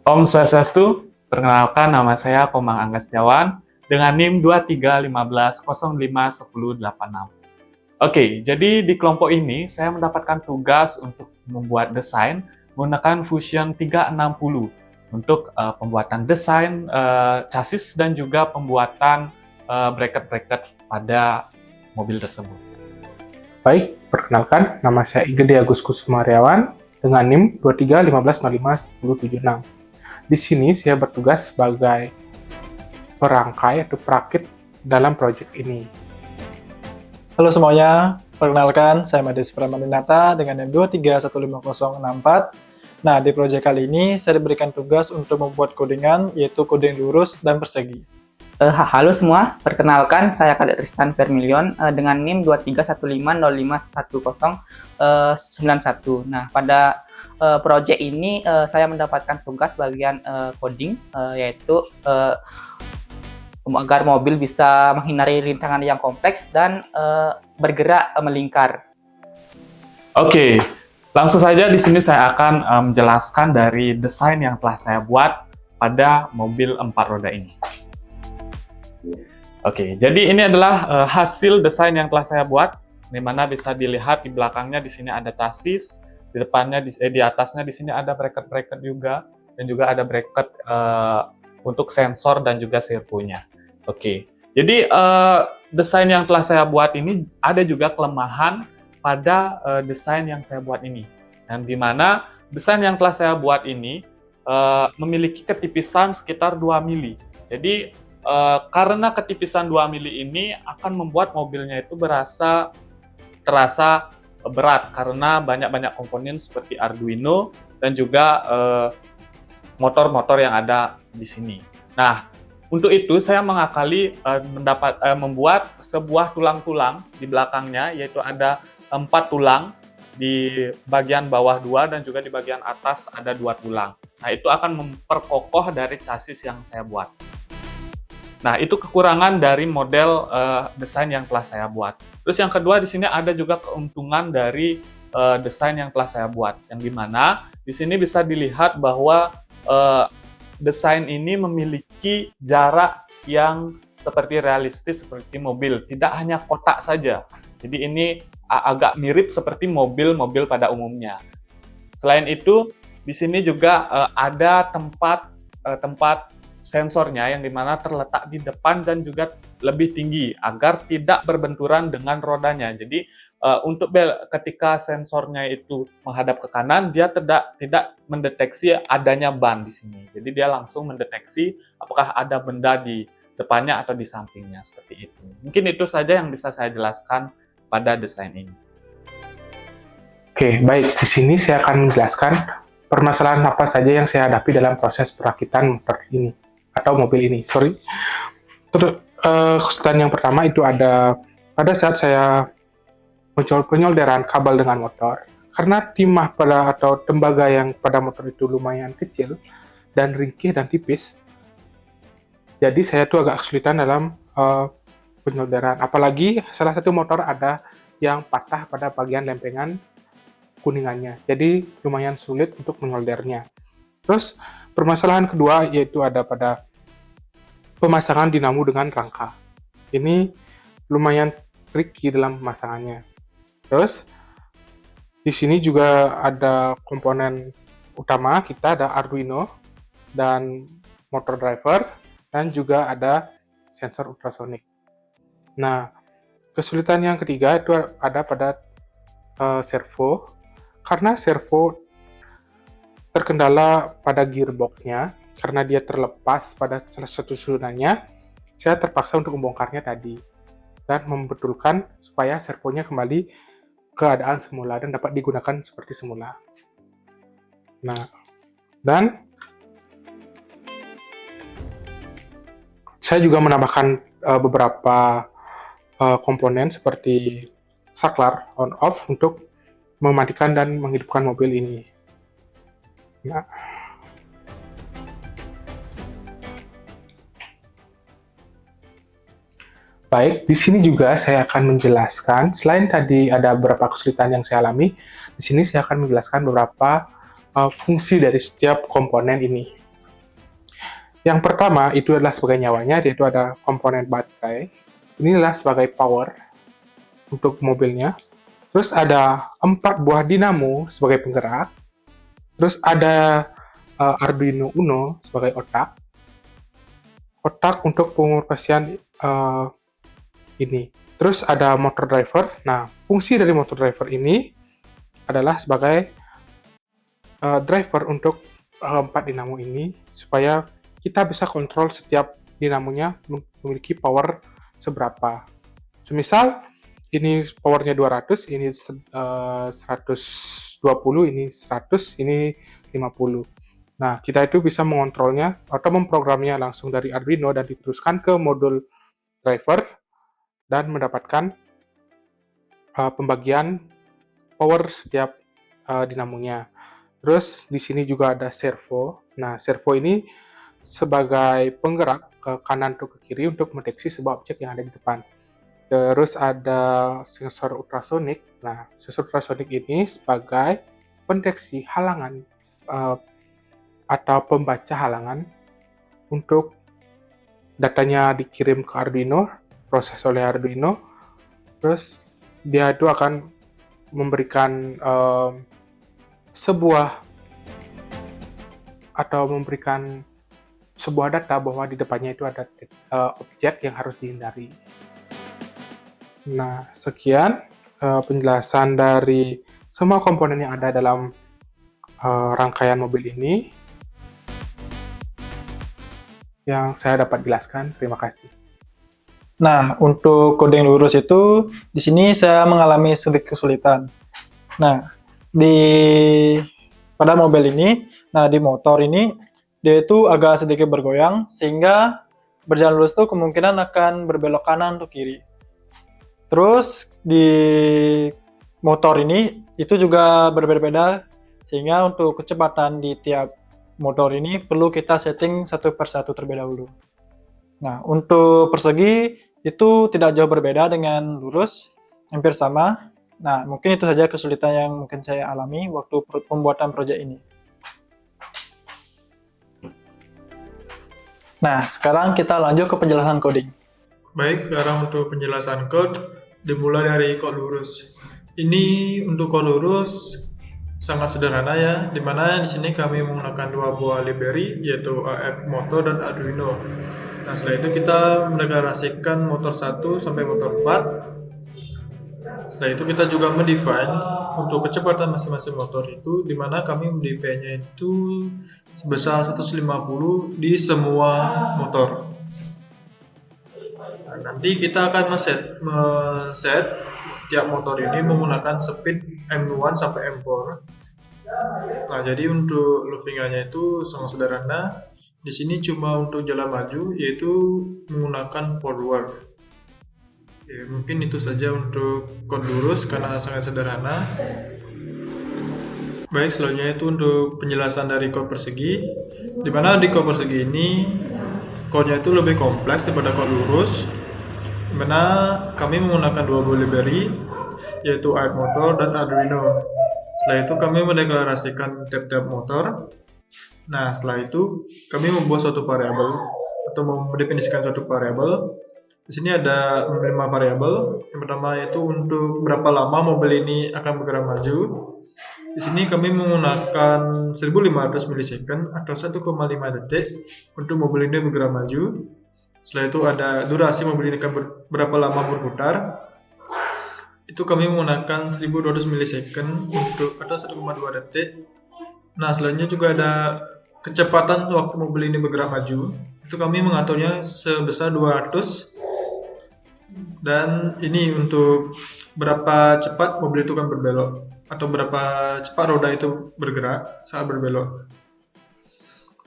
Om Swastiastu, perkenalkan nama saya Komang Angga Setiawan dengan NIM 2315051086. Oke, jadi di kelompok ini saya mendapatkan tugas untuk membuat desain menggunakan Fusion 360 untuk pembuatan desain chassis dan juga pembuatan bracket-bracket pada mobil tersebut. Baik, perkenalkan, nama saya Igede Agus Kusumariawan dengan NIM 2315051076. Di sini saya bertugas sebagai perangkai atau perakit dalam proyek ini. Halo semuanya, perkenalkan saya Mades Pramandinata dengan NIM 23155064. Nah, di proyek kali ini saya diberikan tugas untuk membuat kodingan, yaitu koding lurus dan persegi. Halo semua, perkenalkan saya Kadek Tristan Vermilion dengan NIM 2315051091. Nah, pada proyek ini saya mendapatkan tugas bagian coding, yaitu agar mobil bisa menghindari rintangan yang kompleks dan bergerak melingkar. Oke, langsung saja di sini saya akan menjelaskan dari desain yang telah saya buat pada mobil 4 roda ini. Oke, jadi ini adalah hasil desain yang telah saya buat, di mana bisa dilihat di belakangnya di sini ada chassis, di depannya di atasnya di sini ada bracket-bracket juga, dan juga ada bracket untuk sensor dan juga servonya. Oke, jadi desain yang telah saya buat ini ada juga kelemahan pada desain yang saya buat ini, dan di mana desain yang telah saya buat ini memiliki ketipisan sekitar 2 mili. Jadi karena ketipisan 2 mili ini akan membuat mobilnya itu terasa berat karena banyak-banyak komponen seperti Arduino dan juga motor-motor yang ada di sini. Nah, untuk itu saya mengakali membuat sebuah tulang-tulang di belakangnya, yaitu ada 4 tulang, di bagian bawah 2 dan juga di bagian atas ada 2 tulang. Nah, itu akan memperkokoh dari chassis yang saya buat. Nah, itu kekurangan dari model desain yang telah saya buat. Terus yang kedua, di sini ada juga keuntungan dari desain yang telah saya buat, yang dimana di sini bisa dilihat bahwa desain ini memiliki jarak yang seperti realistis seperti mobil, tidak hanya kotak saja. Jadi ini agak mirip seperti mobil-mobil pada umumnya. Selain itu, di sini juga ada tempat sensornya yang dimana terletak di depan dan juga lebih tinggi agar tidak berbenturan dengan rodanya. Jadi untuk ketika sensornya itu menghadap ke kanan, dia tidak mendeteksi adanya ban di sini. Jadi dia langsung mendeteksi apakah ada benda di depannya atau di sampingnya, seperti itu. Mungkin itu saja yang bisa saya jelaskan pada desain ini. Oke, baik. Di sini saya akan menjelaskan permasalahan apa saja yang saya hadapi dalam proses perakitan motor ini atau mobil ini. Kesulitan yang pertama itu ada pada saat saya penyolderan kabel dengan motor. Karena timah atau tembaga yang pada motor itu lumayan kecil dan ringkih dan tipis, jadi saya tuh agak kesulitan dalam penyolderan. Apalagi salah satu motor ada yang patah pada bagian lempengan kuningannya, jadi lumayan sulit untuk menyoldernya. Terus permasalahan kedua yaitu ada pada pemasangan dinamo dengan rangka. Ini lumayan tricky dalam pemasangannya. Terus di sini juga ada komponen utama kita, ada Arduino dan motor driver dan juga ada sensor ultrasonik. Nah, kesulitan yang ketiga itu ada pada servo. Karena servo terkendala pada gearbox-nya, karena dia terlepas pada salah satu sunannya, saya terpaksa untuk membongkarnya tadi dan membetulkan supaya servonya kembali keadaan semula dan dapat digunakan seperti semula. Nah, dan saya juga menambahkan beberapa komponen seperti saklar on-off untuk mematikan dan menghidupkan mobil ini. Nah, baik, di sini juga saya akan menjelaskan, selain tadi ada beberapa kesulitan yang saya alami, di sini saya akan menjelaskan beberapa fungsi dari setiap komponen ini. Yang pertama itu adalah sebagai nyawanya, yaitu ada komponen baterai. Inilah sebagai power untuk mobilnya. Terus ada 4 buah dinamo sebagai penggerak. Terus ada Arduino Uno sebagai otak. Otak untuk pengoperasian ini. Terus ada motor driver. Nah, fungsi dari motor driver ini adalah sebagai driver untuk 4 dinamo ini supaya kita bisa kontrol setiap dinamonya memiliki power seberapa. Semisal ini powernya 200, ini 120, ini 100, ini 50. Nah, kita itu bisa mengontrolnya atau memprogramnya langsung dari Arduino dan diteruskan ke modul driver dan mendapatkan pembagian power setiap dinamonya. Terus di sini juga ada servo. Nah, servo ini sebagai penggerak ke kanan atau ke kiri untuk mendeteksi sebuah objek yang ada di depan. Terus ada sensor ultrasonik. Nah, sensor ultrasonik ini sebagai pendeteksi halangan atau pembaca halangan untuk datanya dikirim ke Arduino, proses oleh Arduino, terus dia itu akan memberikan sebuah data bahwa di depannya itu ada objek yang harus dihindari. Nah, sekian penjelasan dari semua komponen yang ada dalam rangkaian mobil ini yang saya dapat jelaskan. Terima kasih. Nah, untuk kode yang lurus itu, di sini saya mengalami sedikit kesulitan. Nah, pada mobil ini, di motor ini, dia itu agak sedikit bergoyang, sehingga berjalan lurus itu kemungkinan akan berbelok kanan atau kiri. Terus, di motor ini, itu juga berbeda-beda, sehingga untuk kecepatan di tiap motor ini perlu kita setting satu persatu terlebih dahulu. Nah, untuk persegi itu tidak jauh berbeda dengan lurus, hampir sama. Nah, mungkin itu saja kesulitan yang mungkin saya alami waktu pembuatan proyek ini. Nah, sekarang kita lanjut ke penjelasan coding. Baik, sekarang untuk penjelasan code dimulai dari code lurus. Ini untuk code lurus sangat sederhana ya, dimana di sini kami menggunakan 2 buah library, yaitu AF Motor dan Arduino. Nah, setelah itu kita mendeklarasikan motor 1 sampai motor 4. Setelah itu kita juga mendefine untuk kecepatan masing-masing motor itu, dimana kami mendefine-nya itu sebesar 150 di semua motor. Nah, nanti kita akan men-set tiap motor ini menggunakan speed M1 sampai M4. Nah, jadi untuk looping-nya itu sangat sederhana. Di sini cuma untuk jalan maju, yaitu menggunakan forward. Oke, mungkin itu saja untuk code lurus karena sangat sederhana. Baik, selanjutnya itu untuk penjelasan dari code persegi. Di mana di code persegi ini code-nya itu lebih kompleks daripada code lurus. Dimana kami menggunakan 2 buah library, yaitu AF Motor dan Arduino. Setelah itu kami mendeklarasikan tiap-tiap motor. Nah, setelah itu kami membuat suatu variabel atau mendefinisikan suatu variabel. Di sini ada 5 variabel. Yang pertama yaitu untuk berapa lama mobil ini akan bergerak maju. Di sini kami menggunakan 1500 milisecond atau 1,5 detik untuk mobil ini bergerak maju. Setelah itu ada durasi mobil ini akan berapa lama berputar. Itu kami menggunakan 1200 milisecond untuk atau 1,2 detik. Nah, selanjutnya juga ada kecepatan waktu mobil ini bergerak maju. Itu kami mengaturnya sebesar 200. Dan ini untuk berapa cepat mobil itu akan berbelok atau berapa cepat roda itu bergerak saat berbelok.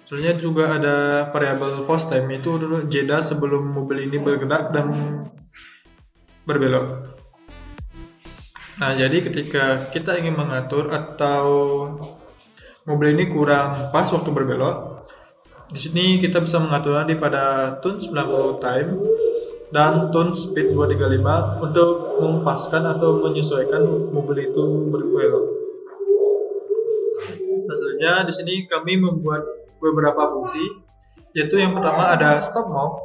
Selanjutnya juga ada variabel force time, itu jeda sebelum mobil ini bergerak dan berbelok. Nah, jadi ketika kita ingin mengatur atau mobil ini kurang pas waktu berbelok, di sini kita bisa mengaturnya pada tune 90 time dan tune speed 235 untuk mempaskan atau menyesuaikan mobil itu berbelok. Nah, selanjutnya di sini kami membuat beberapa fungsi. yaitu yang pertama ada stop move.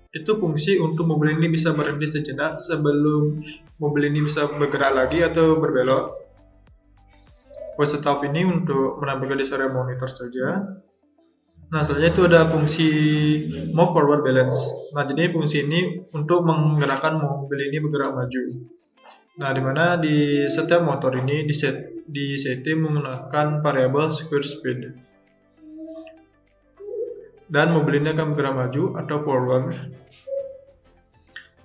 Itu fungsi untuk mobil ini bisa berhenti sejenak sebelum mobil ini bisa bergerak lagi atau berbelok. Push stop ini untuk menampilkan di area monitor saja. Nah, selanjutnya itu ada fungsi move forward balance. Nah, jadi fungsi ini untuk menggerakkan mobil ini bergerak maju. Nah, di mana di setiap motor ini di setting menggunakan variabel square speed. Dan mobil ini akan bergerak maju atau forward.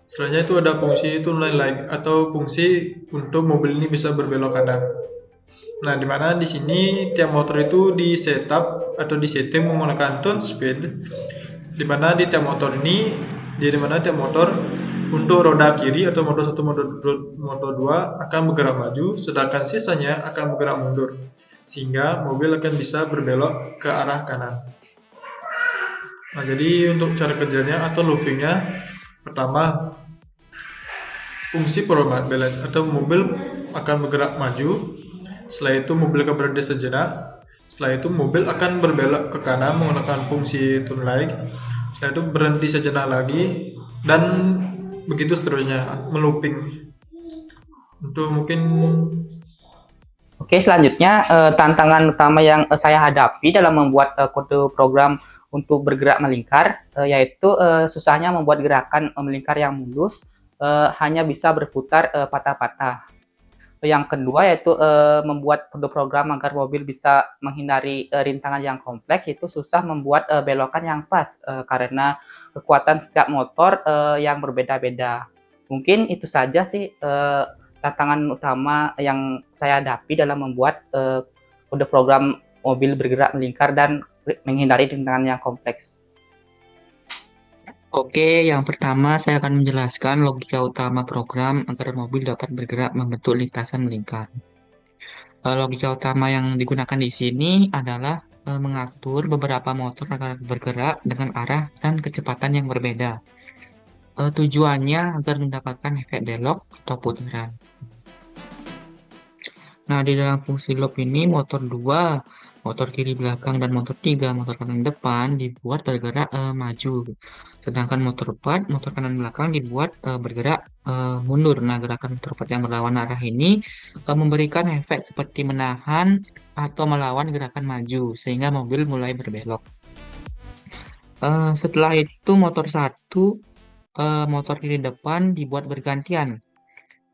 Selanjutnya itu ada fungsi turn line atau fungsi untuk mobil ini bisa berbelok kanan. Nah, di mana di sini tiap motor itu di setup atau di setting menggunakan turn speed. Di mana di tiap motor ini, di mana tiap motor untuk roda kiri atau motor 1, motor 2 akan bergerak maju, sedangkan sisanya akan bergerak mundur. Sehingga mobil akan bisa berbelok ke arah kanan. Nah, jadi untuk cara kerjanya atau loopingnya, pertama, fungsi forward balance atau mobil akan bergerak maju. Setelah itu mobil akan berhenti sejenak. Setelah itu mobil akan berbelok ke kanan menggunakan fungsi turn right. Setelah itu berhenti sejenak lagi dan begitu seterusnya melooping. Untuk mungkin Oke, selanjutnya tantangan utama yang saya hadapi dalam membuat kode program untuk bergerak melingkar, yaitu susahnya membuat gerakan melingkar yang mulus, hanya bisa berputar patah-patah. Yang kedua yaitu membuat kode program agar mobil bisa menghindari rintangan yang kompleks, itu susah membuat belokan yang pas karena kekuatan setiap motor yang berbeda-beda. Mungkin itu saja sih tantangan utama yang saya hadapi dalam membuat kode program mobil bergerak melingkar dan menghindari rintangan yang kompleks. Oke, yang pertama saya akan menjelaskan logika utama program agar mobil dapat bergerak membentuk lintasan melingkar. Logika utama yang digunakan di sini adalah mengatur beberapa motor agar bergerak dengan arah dan kecepatan yang berbeda. Tujuannya agar mendapatkan efek belok atau putaran. Nah, di dalam fungsi loop ini motor 2, motor kiri belakang, dan motor 3, motor kanan depan dibuat bergerak maju. Sedangkan motor 4, motor kanan belakang dibuat bergerak mundur. Nah, gerakan motor 4 yang berlawan arah ini memberikan efek seperti menahan atau melawan gerakan maju, sehingga mobil mulai berbelok. Setelah itu motor 1, motor kiri depan dibuat bergantian,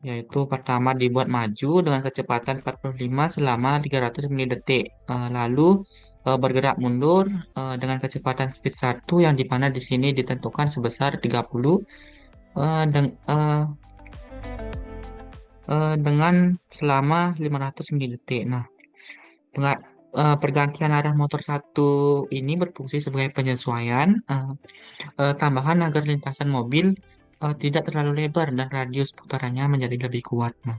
yaitu pertama dibuat maju dengan kecepatan 45 selama 300 mili-detik, lalu bergerak mundur dengan kecepatan speed 1 yang dimana di sini ditentukan sebesar 30 dengan selama 500 mili-detik. Nah, pergantian arah motor 1 ini berfungsi sebagai penyesuaian tambahan agar lintasan mobil tidak terlalu lebar dan radius putarannya menjadi lebih kuat. Nah,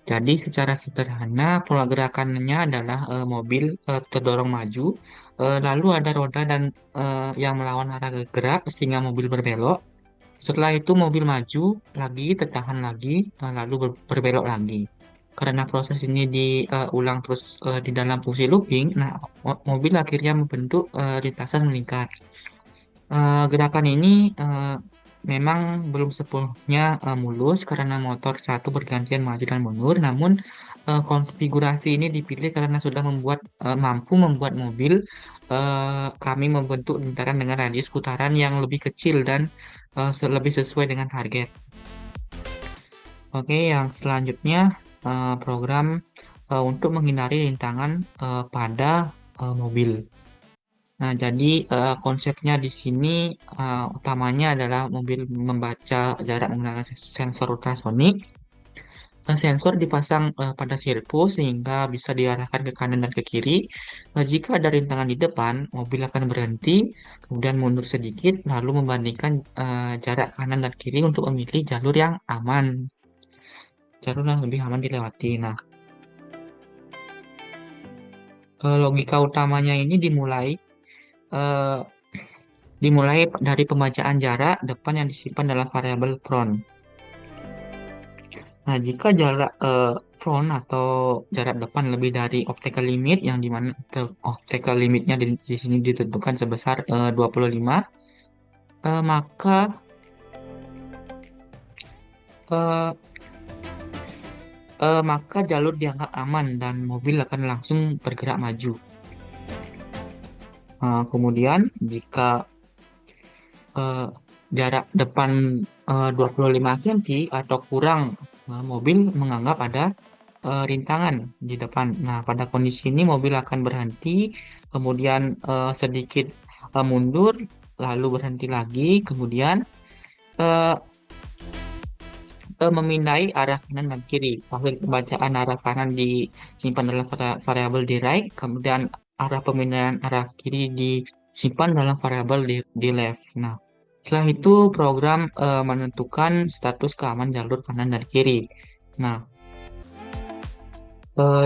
jadi secara sederhana pola gerakannya adalah mobil terdorong maju, lalu ada roda dan yang melawan arah gerak sehingga mobil berbelok. Setelah itu mobil maju lagi, tertahan lagi, lalu berbelok lagi. Karena proses ini diulang terus di dalam fungsi looping, nah mobil akhirnya membentuk lintasan melingkar. Gerakan ini memang belum sepenuhnya mulus karena motor 1 bergantian maju dan mundur, namun konfigurasi ini dipilih karena sudah mampu membuat mobil kami membentuk lingkaran dengan radius putaran yang lebih kecil dan lebih sesuai dengan target. Oke, yang selanjutnya program untuk menghindari rintangan pada mobil. Nah, jadi konsepnya di sini utamanya adalah mobil membaca jarak menggunakan sensor ultrasonik. Sensor dipasang pada servo sehingga bisa diarahkan ke kanan dan ke kiri. Jika ada rintangan di depan, mobil akan berhenti, kemudian mundur sedikit, lalu membandingkan jarak kanan dan kiri untuk memilih jalur yang aman. Jalur yang lebih aman dilewati. Nah, logika utamanya ini dimulai dari pembacaan jarak depan yang disimpan dalam variabel front. Nah, jika jarak front atau jarak depan lebih dari optical limit, yang dimana optical limitnya di sini ditentukan sebesar 25, maka eh, maka jalur dianggap aman dan mobil akan langsung bergerak maju. Kemudian jika eh, jarak depan 25 cm atau kurang, mobil menganggap ada rintangan di depan. Nah, pada kondisi ini mobil akan berhenti, kemudian sedikit mundur, lalu berhenti lagi, kemudian eh, memindai arah kanan dan kiri. Hasil pembacaan arah kanan disimpan dalam variabel di right, kemudian arah pemindaian arah kiri disimpan dalam variabel di left. Nah, setelah itu program menentukan status keamanan jalur kanan dan kiri. Nah,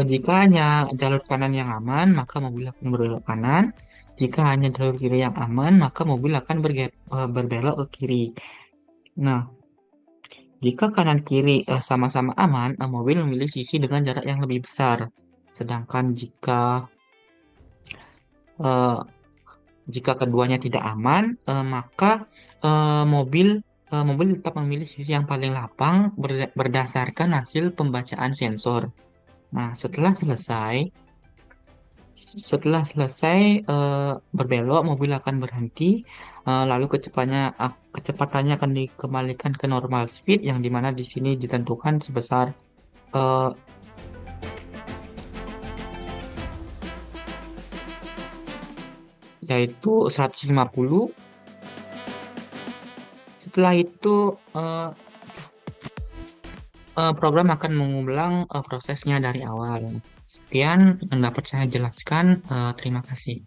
jika hanya jalur kanan yang aman, maka mobil akan berbelok kanan. Jika hanya jalur kiri yang aman, maka mobil akan berbelok ke kiri. Nah, jika kanan kiri sama-sama aman, mobil memilih sisi dengan jarak yang lebih besar. Sedangkan eh, jika keduanya tidak aman, maka mobil tetap memilih sisi yang paling lapang berdasarkan hasil pembacaan sensor. Nah, setelah selesai berbelok, mobil akan berhenti, lalu kecepatannya akan dikembalikan ke normal speed, yang dimana di sini ditentukan sebesar eh, yaitu 150. Setelah itu program akan mengulang prosesnya dari awal. Sekian yang dapat saya jelaskan. Terima kasih.